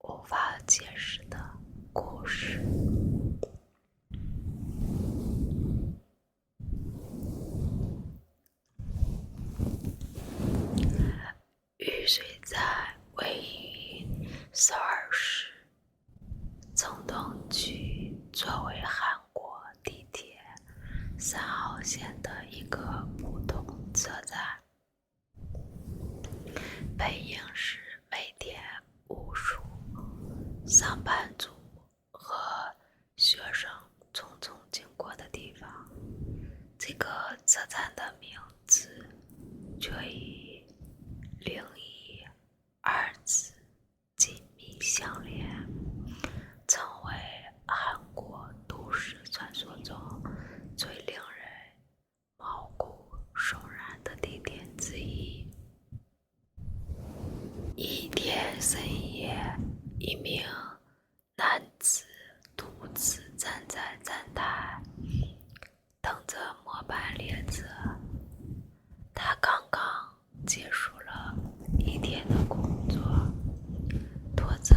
无法解释的故事。玉水站位于首尔市城东区，作为韩国地铁3号线的一个普通车站，背影是每天无数上班族和学生匆匆经过的地方。这个车站的名字却与灵异2字紧密相连，成为韩国都市传说中最令人毛骨悚然的地点之一。一天深夜，一名男子独自站在站台，等着末班列车。他刚刚结束了一天的工作，拖着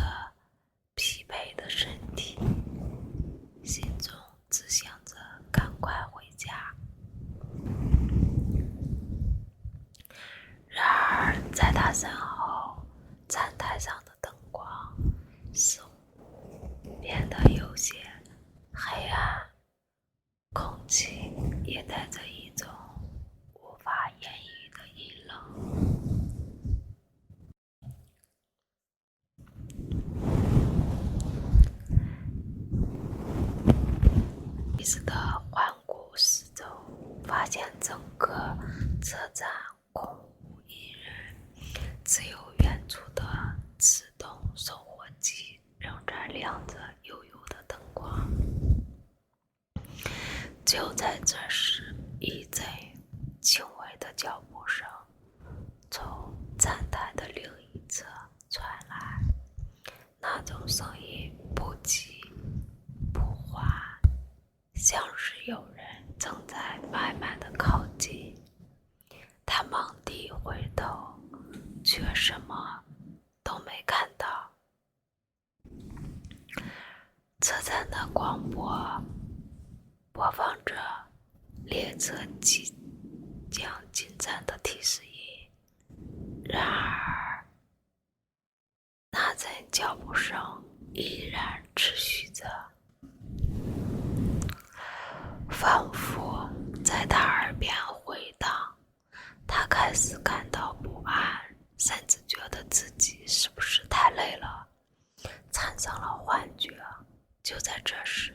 疲惫的身体，心中只想着赶快回家。然而在他身后，站台上的灯光似乎变得有些黑暗，空气也带着一种无法言喻的阴冷。一直的环顾四周，发现整个车站空无一人，只有远处的自动售货机仍然亮着幽幽的灯光。就在这时，一阵轻微的脚步声从站台的另一侧传来，那种声音不急不缓，像是有人正在慢慢的靠近。他猛地回头，却什么都没看到。车站的广播播放着列车即将进站的提示音，然而那阵脚步声依然持续着，仿佛在他耳边回荡。他开始感到不安，甚至觉得自己是不是太累了，产生了幻觉。就在这时，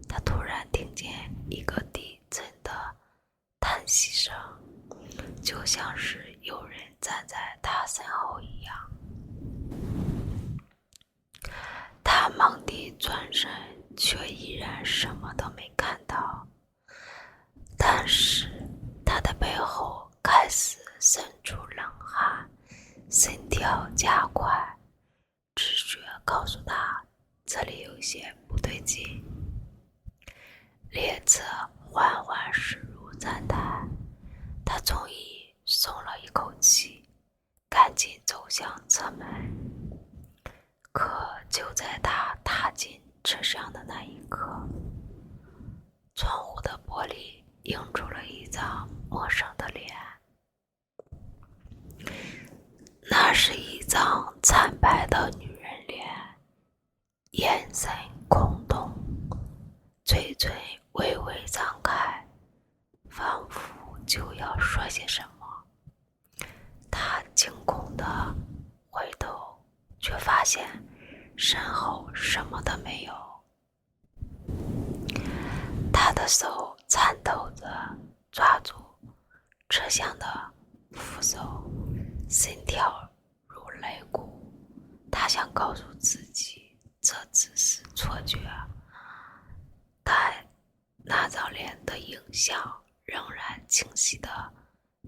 他突然听见一个低沉的叹息声，就像是有人站在他身后一样。他猛地转身，却依然什么都没看到。但是他的背后开始渗出冷汗，心跳加快，直觉告诉他这里有些不对劲。列车缓缓驶入站台，他终于松了一口气，赶紧走向车门。可就在他踏进车厢的那一刻，窗户的玻璃映出了一张陌生的脸。那是一张惨白的女人脸，眼神空洞，嘴唇微微张开，仿佛就要说些什么。他惊恐地回头，却发现身后什么都没有。他的手颤抖着抓住车厢的扶手，心跳如擂鼓。他想告诉自己这只是错觉，但那张脸的影像仍然清晰地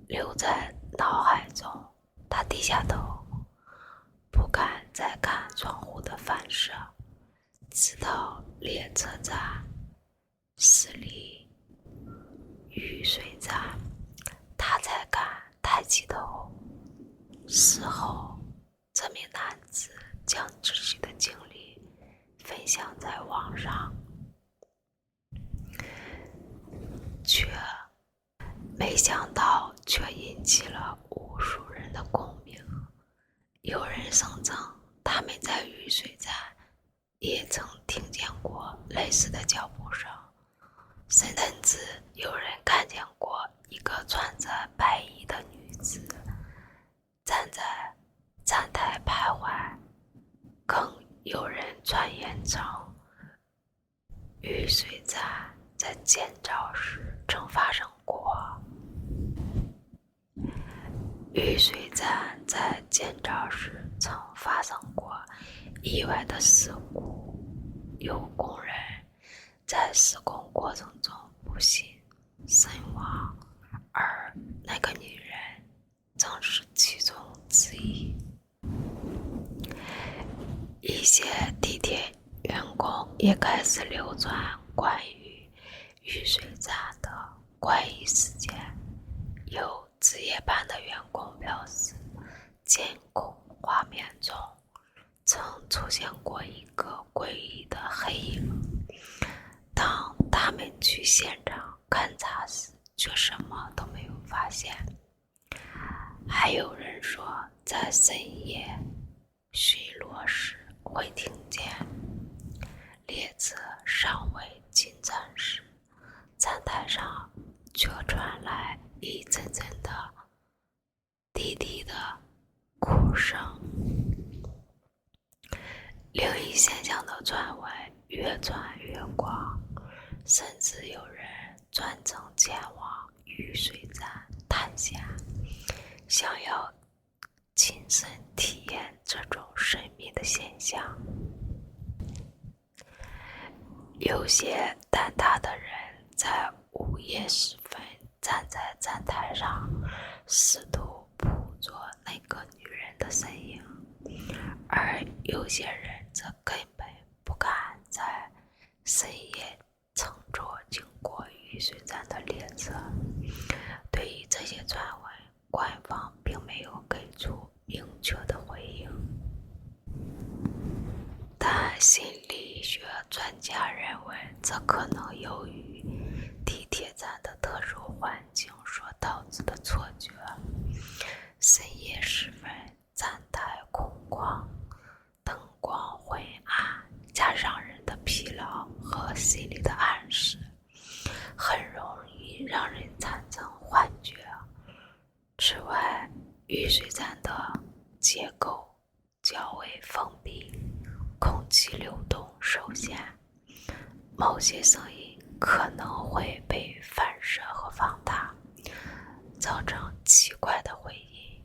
留在脑海中。他低下头，不敢再看窗户的反射，直到列车站驶离玉水站，他才敢抬起头。事后，这名男子将自己的起了无数人的共鸣。有人声称他们在玉水站也曾听见过类似的脚步声，甚至有人看见过一个穿着白衣的女子站在站台徘徊，更有人传言称玉水站在建造时曾发生过。玉水站在建造时曾发生过意外的事故，有工人在施工过程中不幸身亡，而那个女人正是其中之一。一些地铁员工也开始流传关于玉水站的怪异事件，有值夜班的员工表示，监控画面中曾出现过一个诡异的黑影，当他们去现场勘察时却什么都没有发现。还有人说在深夜巡逻时会听见列车尚未进站时，站台上却传来一阵阵的低低的哭声。灵异现象的传闻越传越广，甚至有人专程前往玉水站探险，想要亲身体验这种神秘的现象。有些胆大的人在午夜时分站在站台上，试图捕捉那个女人的身影，而有些人则根本不敢在深夜乘坐经过玉水站的列车。对于这些传闻，官方并没有给出明确的回应，但心理学专家认为这可能由于地铁站的特殊环境所导致的错觉。深夜时分，站台空旷，灯光昏暗，加上人的疲劳和心理的暗示，很容易让人产生幻觉。此外，玉水站的结构较为封闭，空气流动受限，某些声音可能会被反射和放大，造成奇怪的回音。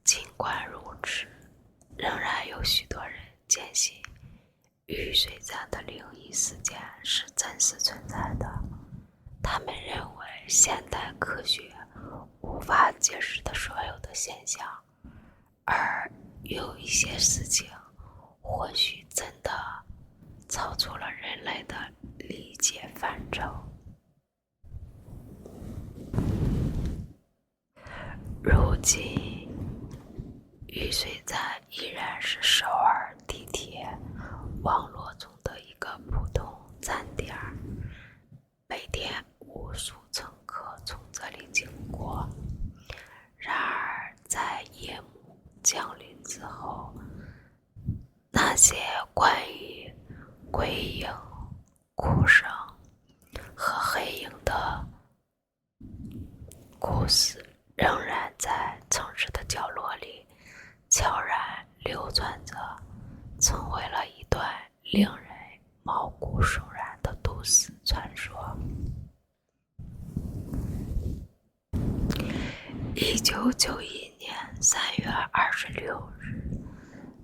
尽管如此，仍然有许多人坚信玉水站的灵异事件是真实存在的。他们认为现代科学无法解释的所有的现象，而有一些事情或许真的超出了人类的理解范畴。如今，玉水站依然是首尔地铁网络中的一个普通站点，每天无数乘客从这里经过。然而，在夜幕降临之后，那些关于鬼影、哭声和黑影的故事仍然在城市的角落里悄然流传着，成为了一段令人毛骨悚然的都市传说。1991年3月26日，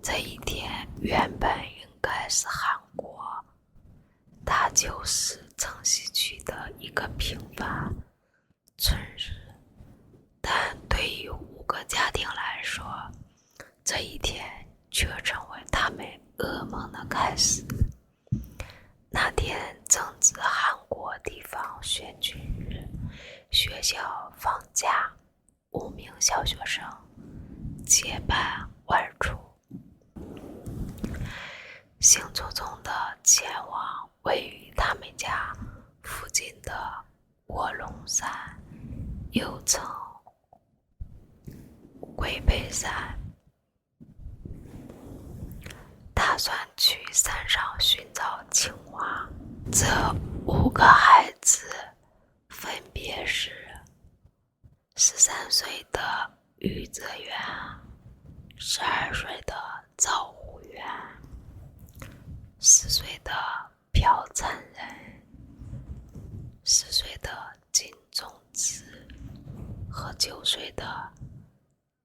这一天原本应该是韩国大邱市城西区的一个平凡春日，但对于5个家庭来说，这一天却成为他们噩梦的开始。那天正值韩国地方选举日，学校放假，5名小学生结伴外出，兴冲冲地前往位于他们家附近的卧龙山又称龟背山，打算去山上寻找青蛙。这5个孩子分别是13岁的宇泽元、12岁的赵虎元、4岁的朴灿人、10岁的金钟子和9岁的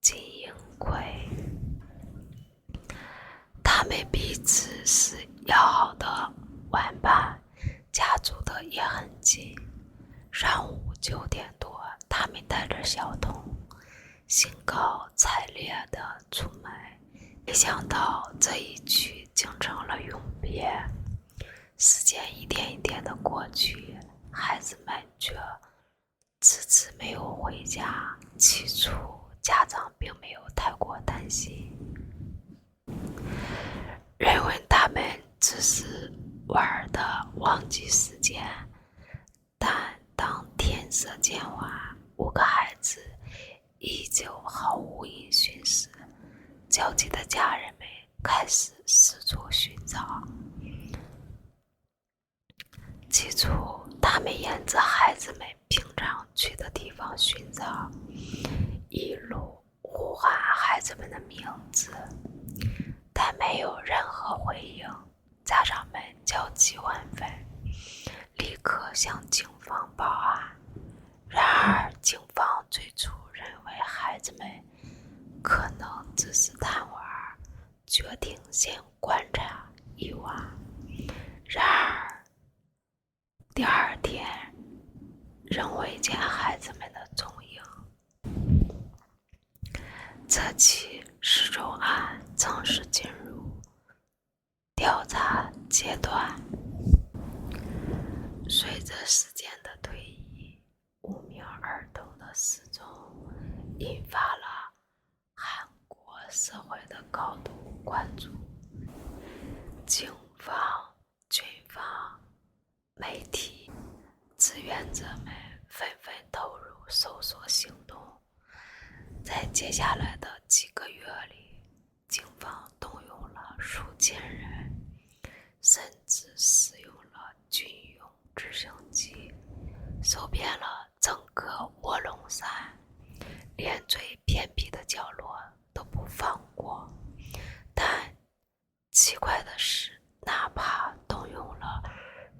金英奎。他们彼此是要好的玩伴，家住的也很近。上午9点多，他们带着小童兴高采烈地出门，没想到这一去竟成了永别。时间一点一点地过去，孩子们却迟迟没有回家。起初家长并没有太过担心，认为他们只是玩的忘记时间。但当天色渐晚，5个孩子依旧毫无音讯时，焦急的家人们开始四处寻找。起初他们沿着孩子们平常去的地方寻找，一路呼喊孩子们的名字，但没有任何回应。家长们焦急万分，立刻向警方报案。然而警方最初认为孩子们可能只是贪玩，决定先观察一晚。然而第2天仍未见孩子们的踪影。这起失踪案正式进入调查阶段。随着时间的推移，5名儿童的失踪引发了韩国社会的高度关注。警方、军方、媒体、志愿者们纷纷投入搜索行动。在接下来的几个月里，警方动用了数千人，甚至使用了军用直升机，搜遍了整个卧龙山，连最偏僻的角落都不放过。但奇怪的是，哪怕动用了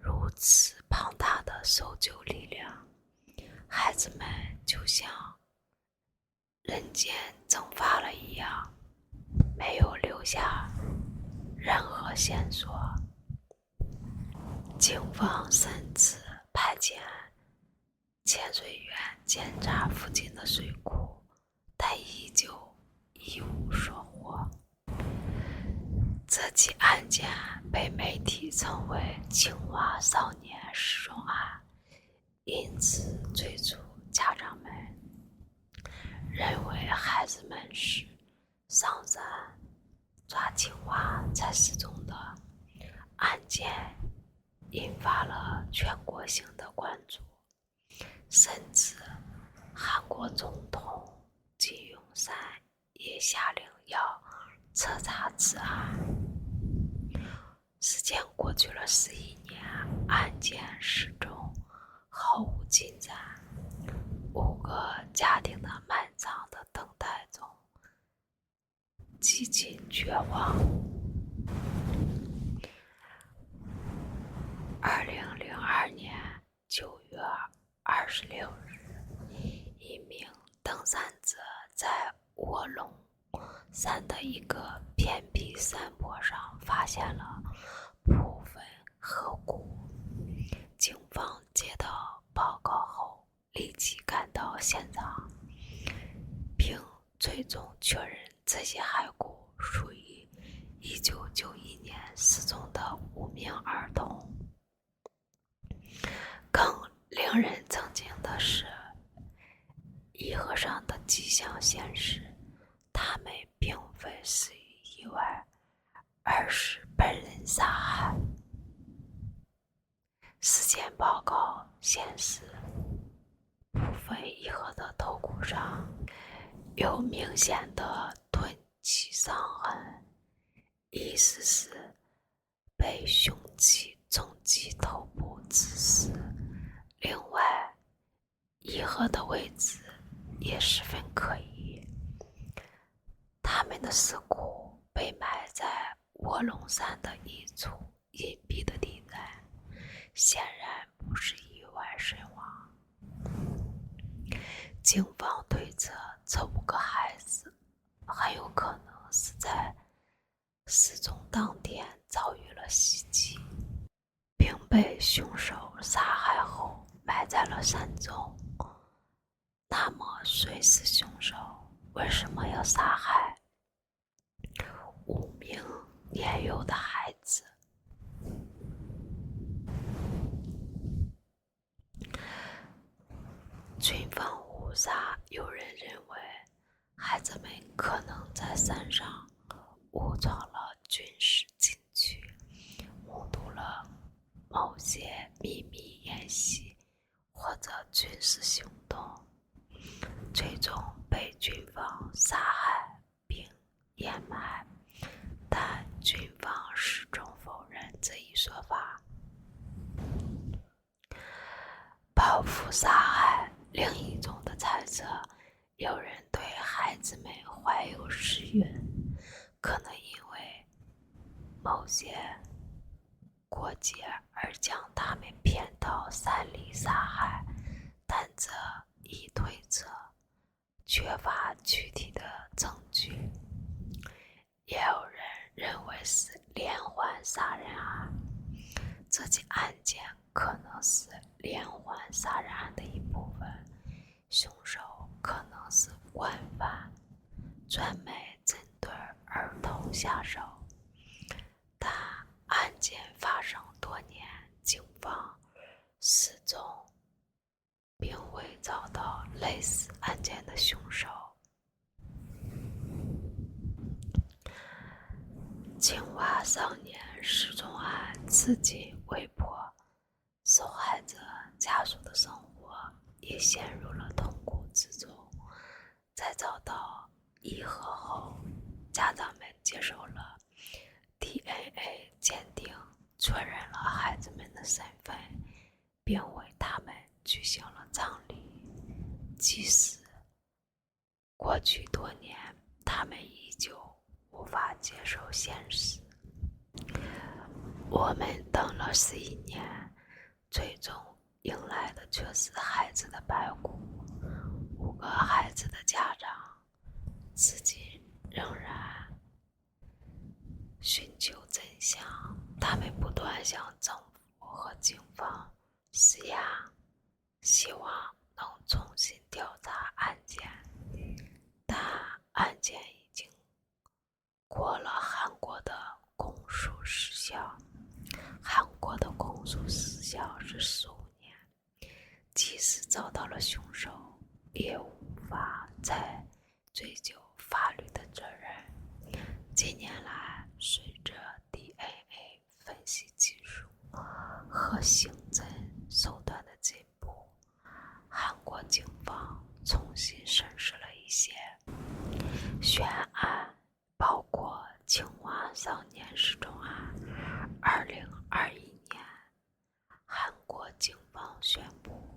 如此庞大的搜救力量，孩子们就像人间蒸发了一样，没有留下任何线索。警方甚至派遣潜水员检查附近的水库，但依旧一无所获。这起案件被媒体称为青蛙少年失踪案，因此最初家长们认为孩子们是上山抓青蛙才失踪的。案件引发了全国性的关注，甚至韩国总统金泳三也下令要彻查此案。时间过去了11年，案件始终毫无进展。5个家庭的漫长的等待中，几近绝望。2002年9月26日，一名登山者在卧龙山的一个偏僻山坡上发现了部分颌骨。警方接到报告后立即赶到现场，并最终确认这些骸骨属于1991年失踪的5名儿童。更令人震惊的是，衣盒上的迹象显示，他们并非死于意外，而是被人杀害。尸检报告显示，部分为伊和的头骨上有明显的钝器伤痕，意思是被凶器重击头部致死。另外，伊和的位置也十分可疑，他们的尸骨被埋在卧龙山的一处隐蔽的地带，显然不是意外身亡。警方推测，这5个孩子很有可能是在失踪当天遭遇了袭击，并被凶手杀害后埋在了山中。那么，谁是凶手？为什么要杀害5名年幼的孩子？军方误杀，有人认为孩子们可能在山上误闯了军事禁区，目睹了某些秘密演习或者军事行动，最终被军方杀害并掩埋，但军方始终否认这一说法。报复杀害，另一种的猜测，有人对孩子们怀有私怨，可能因为某些过节而将他们骗到山里杀害，但这一推测缺乏具体的证据。也有人认为是连环杀人案，这起案件可能是连环杀人案的一部分，凶手可能是惯犯，专门针对儿童下手。但案件发生多年，警方始终并未找到类似案件的凶手。青蛙少年失踪案至今未破，受害者家属的生活也陷入了痛苦之中。在找到伊和后，家长们接受了 DNA 鉴定，确认了孩子们的身份，并为他们举行了葬礼。即使过去多年，他们依旧无法接受现实。我们等了11年，最终迎来的却是孩子的白骨。5个孩子的家长至今仍然寻求真相，他们不断向政府和警方施压，希望能重新调查案件，但案件已经过了韩国的公诉时效。韩国的公诉时效是15年，即使找到了凶手，也无法再追究法律的责任。近年来，随着 DNA 分析技术和刑侦手段的进步，韩国警方重新审视了一些悬案，包括青蛙少年失踪案。2021年，韩国警方宣布，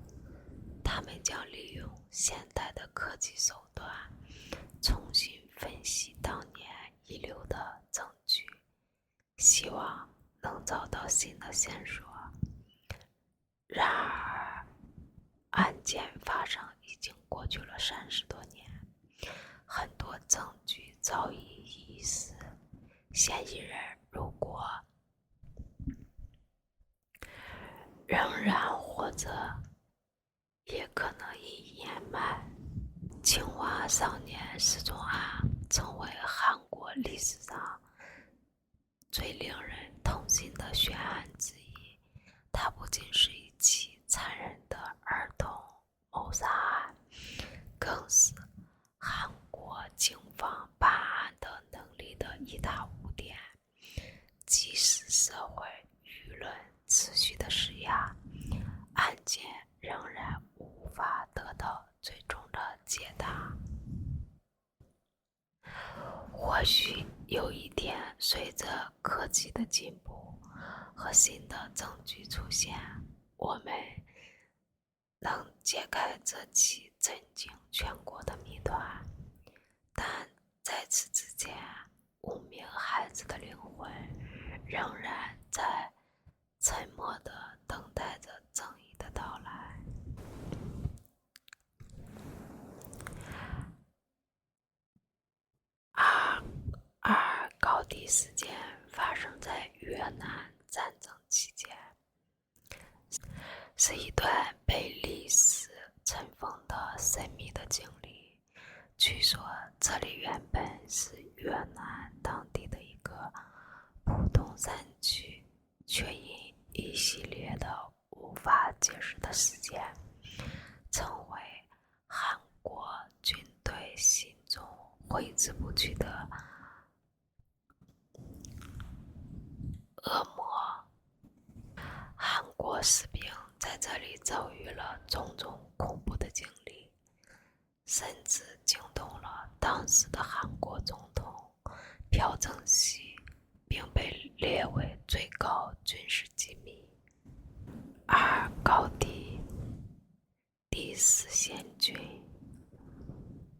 他们将利用现代的科技手段，重新分析当年遗留的证据，希望能找到新的线索。然而，案件发生已经过去了30多年，很多证据早已遗失，嫌疑人如果仍然活着，也可能已掩埋。青蛙少年失踪案成为韩国历史上最令人痛心的悬案之一。它不仅是一起残忍的儿童谋杀案，更是韩国警方办案的能力的一大污点。即使社会舆论持续的施压，案件仍然无法得到或许有一天，随着科技的进步和新的证据出现，我们能解开这起震惊全国的谜团。但在此之前，5名孩子的灵魂仍然在沉默地等待着正义的到来。二高地事件发生在越南战争期间，是一段被历史尘封的神秘的经历。据说这里原本是越南当地的一个普通山区，却因一系列的无法解释的事件，成为韩国军队心中挥之不去的恶魔。韩国士兵在这里遭遇了种种恐怖的经历，甚至惊动了当时的韩国总统朴正熙，并被列为最高军事机密。而高地第4线军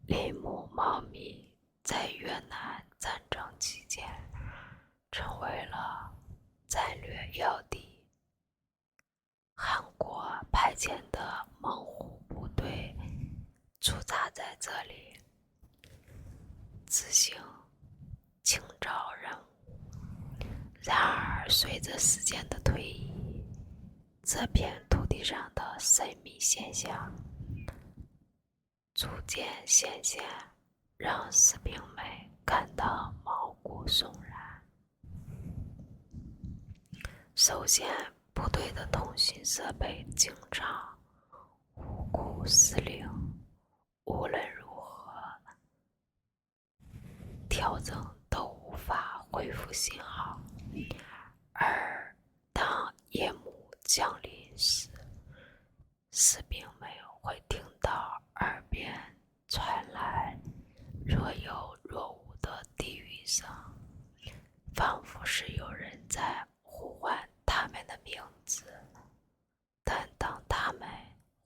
铃木茂密在越南战争期间成为了战略要地。韩国派遣的猛虎部队驻扎在这里，执行清剿任务。然而，随着时间的推移，这片土地上的神秘现象逐渐显现，让士兵们感到毛骨悚然。首先，部队的通信设备经常无故失灵，无论如何调整都无法恢复信号。而当夜幕降临时，士兵们会听到耳边传来若有若无的低语声，仿佛是有人在呼唤他们的名字。但当他们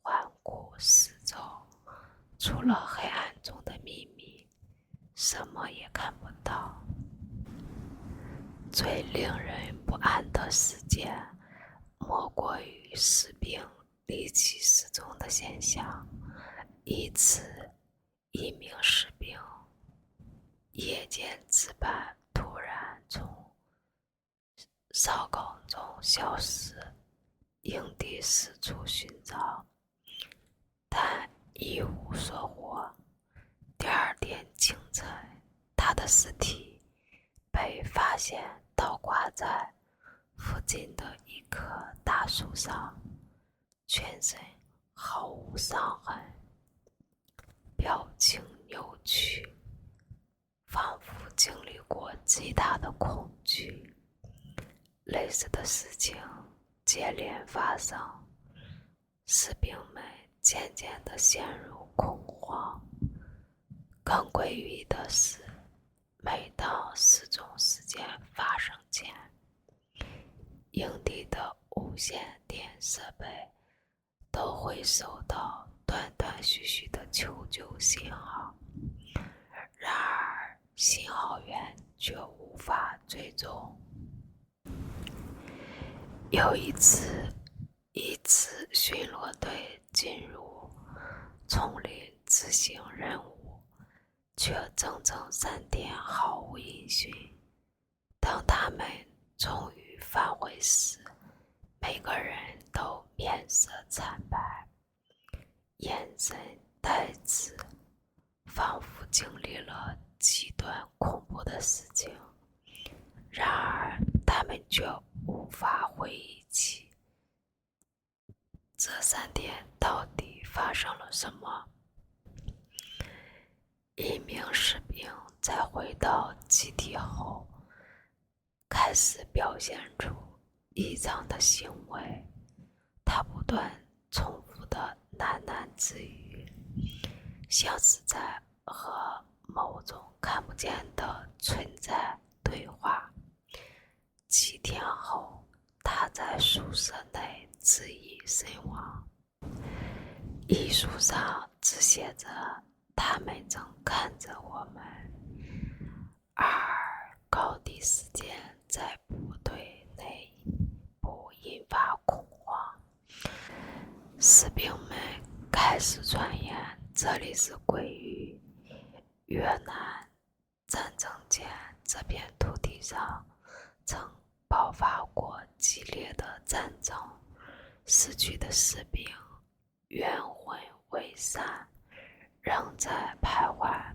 环顾四周，除了黑暗中的秘密，什么也看不到。最令人不安的事件，莫过于士兵离奇失踪的现象。一次，一名士兵夜间值班，突然从哨岗中消失，营地四处寻找，但一无所获。第2天清晨，他的尸体被发现倒挂在附近的一棵大树上，全身毫无伤痕，表情扭曲，仿佛经历过极大的恐惧。类似的事情接连发生，士兵们渐渐地陷入恐慌。更诡异的是，每当失踪事件发生前，营地的无线电设备都会收到断断续续的求救信号，然而信号源却无法追踪。有一次巡逻队进入丛林执行任务，却整整3天毫无音讯。当他们终于返回时，每个人都面色惨白，眼神呆滞，仿佛经历了极端恐怖的事情。然而他们却无法回忆起这3天到底发生了什么。一名士兵在回到基地后，开始表现出异常的行为。他不断重复的喃喃自语，像是在和某种看不见的存在对话。7天后，他在宿舍内自缢身亡。遗书上只写着：“他们正看着我们。”高地事件在部队内部引发恐慌，士兵们开始传言这里是归于越南战争前这片土地上曾爆发过激烈的战争，死去的士兵冤魂未散，仍在徘徊。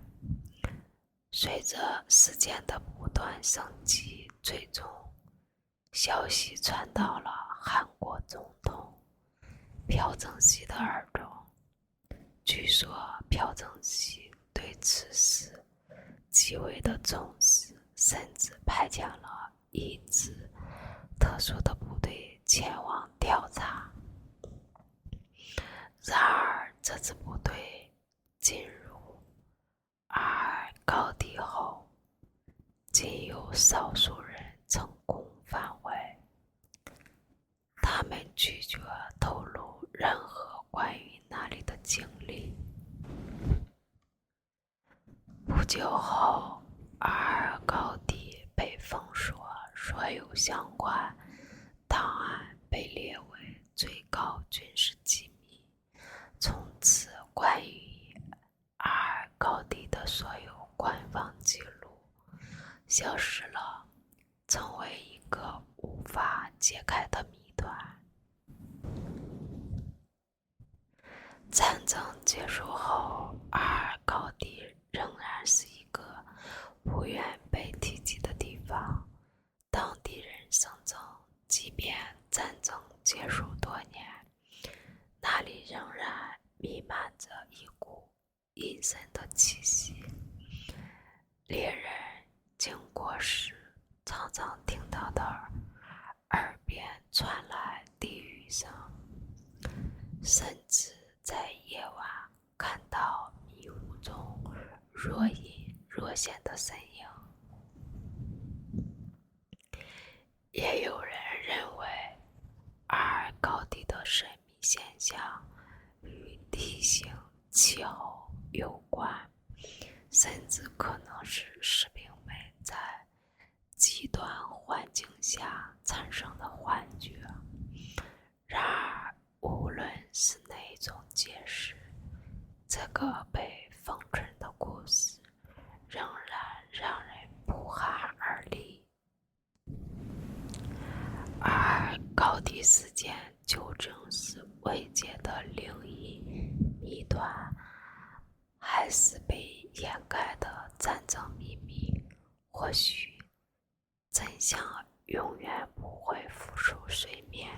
随着事件的不断升级，最终消息传到了韩国总统朴正熙的耳中。据说朴正熙对此事极为的重视，甚至派遣了一支特殊的部队前往调查。然而这支部队进入高地后，仅有少数人成功返回，他们拒绝透露任何关于那里的经历。不久后，高地被封锁，所有相关档案被列为最高军事机密。从此，关于高地的所有官方记录消失了，成为一个无法解开的谜团。战争结束后，高地仍然是一个不愿被提及的地方。当地人声称，即便战争结束多年，那里仍然弥漫着一股阴森的气息。猎人经过时常常听到的耳边传来低语声，甚至在夜晚看到迷雾中若隐若现的身影。也有人认为高地的神秘现象与地形气候有关，甚至可能是士兵们在极端环境下产生的幻觉。然而无论是哪一种解释，这个被封存的故事仍然让人不寒而栗。高地事件究竟是未解的灵异谜团，还是被掩盖的战争秘密？或许真相永远不会浮出水面。